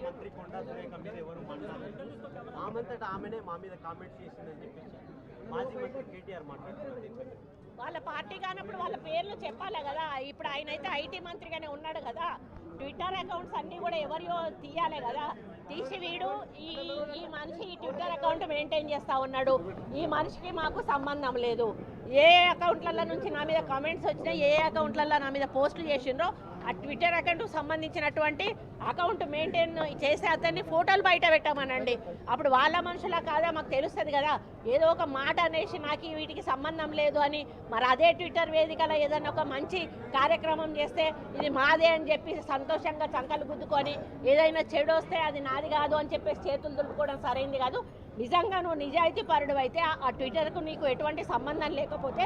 మంత్రి కొండా సురేఖ మీద ఎవరు మాట్లాడారు, ఆమెంతటా ఆమెనే మా మీద కామెంట్స్ చేసిందని చెప్పేసి మాజీ మంత్రి కేటీఆర్ మాట్లాడుతున్నారు. వాళ్ళ పార్టీ కానప్పుడు వాళ్ళ పేర్లు చెప్పాలి కదా. ఇప్పుడు ఆయన అయితే ఐటీ మంత్రిగానే ఉన్నాడు కదా. ట్విట్టర్ అకౌంట్స్ అన్నీ కూడా ఎవరియో తీయాలి కదా. తీసి వీడు ఈ మనిషి ఈ ట్విట్టర్ అకౌంట్ మెయింటైన్ చేస్తూ ఉన్నాడు, ఈ మనిషికి మాకు సంబంధం లేదు, ఏ అకౌంట్లలో నుంచి నా మీద కామెంట్స్ వచ్చినాయి, ఏ అకౌంట్లలో నా మీద పోస్టులు చేసిండ్రో ఆ ట్విట్టర్ అకౌంట్కి సంబంధించినటువంటి అకౌంట్ మెయింటైన్ చేసే అతన్ని ఫోటోలు బయట పెట్టామనండి. అప్పుడు వాళ్ళ మనుషులా కాదా మాకు తెలుస్తుంది కదా. ఏదో ఒక మాట అనేసి నాకు వీటికి సంబంధం లేదు అని మరి అదే ట్విట్టర్ వేదికలో ఏదైనా ఒక మంచి కార్యక్రమం చేస్తే ఇది మాదే అని చెప్పి సంతోషంగా చంకలు గుద్దుకొని ఏదైనా చెడు వస్తే అది నాది కాదు అని చెప్పేసి చేతులు దులుపుకోవడం సరైంది కాదు. నిజంగా నువ్వు నిజాయితీ పరుడు అయితే ఆ ట్విట్టర్కు నీకు ఎటువంటి సంబంధం లేకపోతే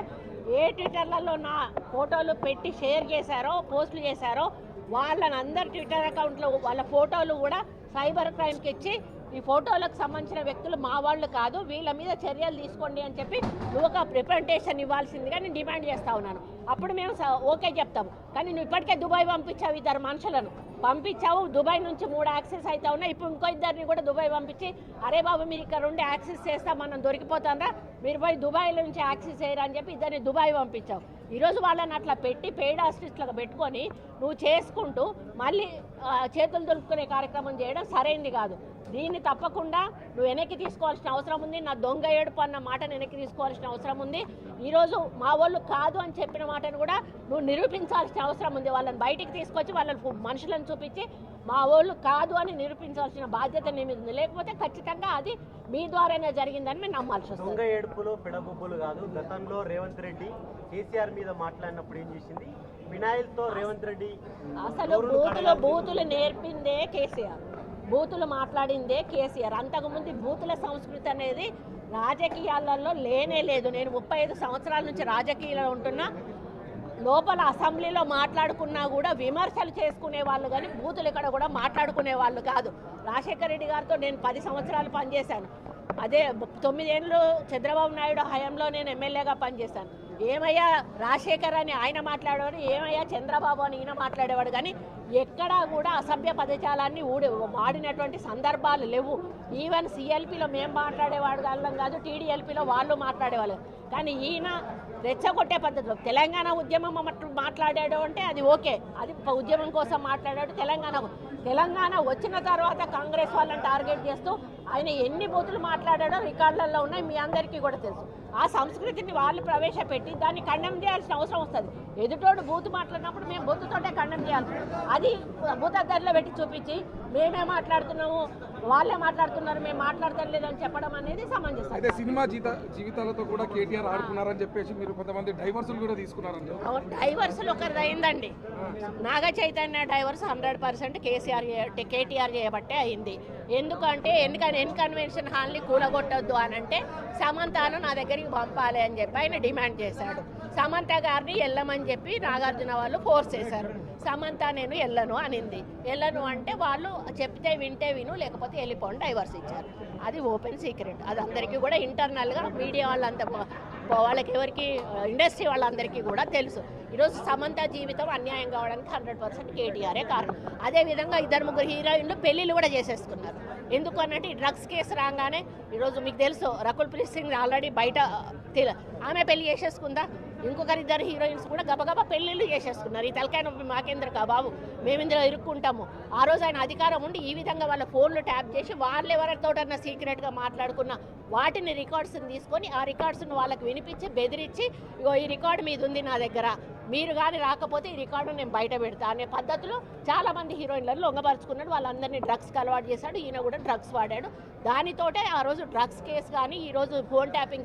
ఏ ట్విట్టర్లలో నా ఫోటోలు పెట్టి షేర్ చేశారో పోస్టులు చేశారో వాళ్ళని అందరు ట్విట్టర్ అకౌంట్లో వాళ్ళ ఫోటోలు కూడా సైబర్ క్రైమ్కి ఇచ్చి ఈ ఫోటోలకు సంబంధించిన వ్యక్తులు మా వాళ్ళు కాదు, వీళ్ళ మీద చర్యలు తీసుకోండి అని చెప్పి నువ్వు ఒక రిప్రజెంటేషన్ ఇవ్వాల్సిందిగా నేను డిమాండ్ చేస్తూ ఉన్నాను. అప్పుడు మేము ఓకే చెప్తాము. కానీ నువ్వు ఇప్పటికే దుబాయ్ పంపించావు, ఇద్దరు మనుషులను పంపించావు. దుబాయ్ నుంచి 3 యాక్సెస్ అయితే ఉన్నాయి. ఇప్పుడు ఇంకో ఇద్దరిని కూడా దుబాయ్ పంపించి అరే బాబు మీరు ఇక్కడ ఉండి యాక్సెస్ చేస్తాం మనం దొరికిపోతాంరా, మీరు పోయి దుబాయ్ నుంచి యాక్సెస్ చేయరా అని చెప్పి ఇద్దరిని దుబాయ్ పంపించావు. ఈరోజు వాళ్ళని అట్లా పెట్టి పెయిడ్ ఆర్టిస్టులకు పెట్టుకొని నువ్వు చేసుకుంటూ మళ్ళీ చేతులు దొరుకునే కార్యక్రమం చేయడం సరైంది కాదు. దీన్ని తప్పకుండా నువ్వు వెనక్కి తీసుకోవాల్సిన అవసరం ఉంది. నా దొంగ ఏడుపు అన్న మాటను వెనక్కి తీసుకోవాల్సిన అవసరం ఉంది. ఈరోజు మా వాళ్ళు కాదు అని చెప్పిన మాటను కూడా నువ్వు నిరూపించాల్సిన అవసరం ఉంది. వాళ్ళని బయటికి తీసుకొచ్చి వాళ్ళ మనుషులను చూపించి మా వాళ్ళు కాదు అని నిరూపించాల్సిన బాధ్యత నీ మీద ఉంది. లేకపోతే ఖచ్చితంగా అది మీ ద్వారానే జరిగిందని మేము నమ్మాల్సి వస్తుంది. దొంగ ఏడుపులో పిడబొబ్బులు కాదు. గతంలో రేవంత్ రెడ్డి కేసీఆర్ మీద మాట్లాడినప్పుడు ఏం చేసింది, వినాయల్తో రేవంత్ రెడ్డి అసలు బూతులు నేర్పిందే కేసీఆర్, బూతులు మాట్లాడిందే కేసీఆర్. అంతకుముందు బూతుల సంస్కృతి అనేది రాజకీయాలలో లేనే లేదు. నేను 35 సంవత్సరాల నుంచి రాజకీయాల్లో ఉంటున్నా. లోపల అసెంబ్లీలో మాట్లాడుకున్నా కూడా విమర్శలు చేసుకునే వాళ్ళు కానీ బూతులు ఇక్కడ కూడా మాట్లాడుకునే వాళ్ళు కాదు. రాజశేఖర రెడ్డి గారితో నేను 10 సంవత్సరాలు పనిచేశాను. అదే 9 ఏళ్ళు చంద్రబాబు నాయుడు హయాంలో నేను ఎమ్మెల్యేగా పనిచేశాను. ఏమయ్యా రాజశేఖర్ అని ఆయన మాట్లాడేవాడు, ఏమయ్యా చంద్రబాబు అని ఈయన మాట్లాడేవాడు. కానీ ఎక్కడా కూడా అసభ్య పదజాలాన్ని వాడినటువంటి సందర్భాలు లేవు. ఈవెన్ సిఎల్పిలో మేము మాట్లాడేవాడు వాళ్ళం కాదు, టీడీఎల్పీలో వాళ్ళు మాట్లాడేవాళ్ళు. కానీ ఈయన రెచ్చగొట్టే పద్ధతిలో తెలంగాణ ఉద్యమం మాట్లాడాడు అంటే అది ఓకే, అది ఉద్యమం కోసం మాట్లాడాడు. తెలంగాణ వచ్చిన తర్వాత కాంగ్రెస్ వాళ్ళని టార్గెట్ చేస్తూ ఆయన ఎన్ని బూతులు మాట్లాడాడో రికార్డులలో ఉన్నాయి, మీ అందరికీ కూడా తెలుసు. ఆ సంస్కృతిని వాళ్ళు ప్రవేశపెట్టి దాన్ని ఖండం చేయాల్సిన అవసరం వస్తుంది. ఎదుటోడు బూతు మాట్లాడినప్పుడు మేము బూతుతోటే ఖండం చేయాలి. అది భూతద్దరిలో పెట్టి చూపించి మేమే మాట్లాడుతున్నాము, వాళ్ళే మాట్లాడుతున్నారు, మేము మాట్లాడతాం లేదని చెప్పడం అనేది సమంజసం. అయితే సినిమా జీవితాలతో కూడా కేటీఆర్ ఆడుకున్నారని చెప్పేసి మీరు కొంతమంది డైవర్సులు కూడా తీసుకున్నారని. డైవర్సులు ఒకరిది అయిందండి. నాగ చైతన్య డైవర్స్ 100% కేటీఆర్ చేయబట్టే అయింది. ఎందుకంటే ఎన్కన్వెన్షన్ హాల్ని కూలగొట్టొద్దు అని అంటే సమంతను నా దగ్గరికి పంపాలి అని చెప్పి ఆయన డిమాండ్ చేశాడు. సమంత గారిని వెళ్ళమని చెప్పి నాగార్జున వాళ్ళు ఫోర్స్ చేశారు. సమంత నేను వెళ్ళను అనింది. వెళ్ళను అంటే వాళ్ళు చెప్తే వింటే విను, లేకపోతే వెళ్ళిపోండి డైవర్స్ ఇచ్చారు. అది ఓపెన్ సీక్రెట్. అది అందరికీ కూడా ఇంటర్నల్గా మీడియా వాళ్ళంతా వాళ్ళకి ఎవరికి ఇండస్ట్రీ వాళ్ళందరికీ కూడా తెలుసు. ఈరోజు సమంత జీవితం అన్యాయం కావడానికి 100% కేటీఆరే కారణం. అదేవిధంగా 2-3 హీరోయిన్లు పెళ్ళిళ్ళు కూడా చేసేసుకున్నారు. ఎందుకు అన్నట్టు ఈ డ్రగ్స్ కేసు రాగానే ఈరోజు మీకు తెలుసు రకుల్ ప్రీత్ సింగ్ ఆల్రెడీ బయట ఆమె పెళ్లి చేసేసుకుందా. ఇంకొకరిద్దరు హీరోయిన్స్ కూడా గబగబా పెళ్ళిళ్ళు చేసేసుకున్నారు. ఈ తలకాయ నొప్పి మాకేంద్ర బాబు, మేము ఇందులో ఇరుక్కుంటాము. ఆ రోజు ఆయన అధికారం ఉండి ఈ విధంగా వాళ్ళ ఫోన్లు ట్యాప్ చేసి వాళ్ళు ఎవరితోటన్నా సీక్రెట్గా మాట్లాడుకున్న వాటిని రికార్డ్స్ని తీసుకొని ఆ రికార్డ్స్ను వాళ్ళకి వినిపించి బెదిరించి ఇగో ఈ రికార్డు మీద ఉంది నా దగ్గర, మీరు కానీ రాకపోతే ఈ రికార్డు నేను బయట పెడతా అనే పద్ధతిలో చాలామంది హీరోయిన్లను లొంగపరుచుకున్నాడు. వాళ్ళందరినీ డ్రగ్స్కి అలవాటు చేశాడు. ఈయన కూడా డ్రగ్స్ వాడాడు. దానితోటే ఆ రోజు డ్రగ్స్ కేసు కానీ ఈరోజు ఫోన్ ట్యాపింగ్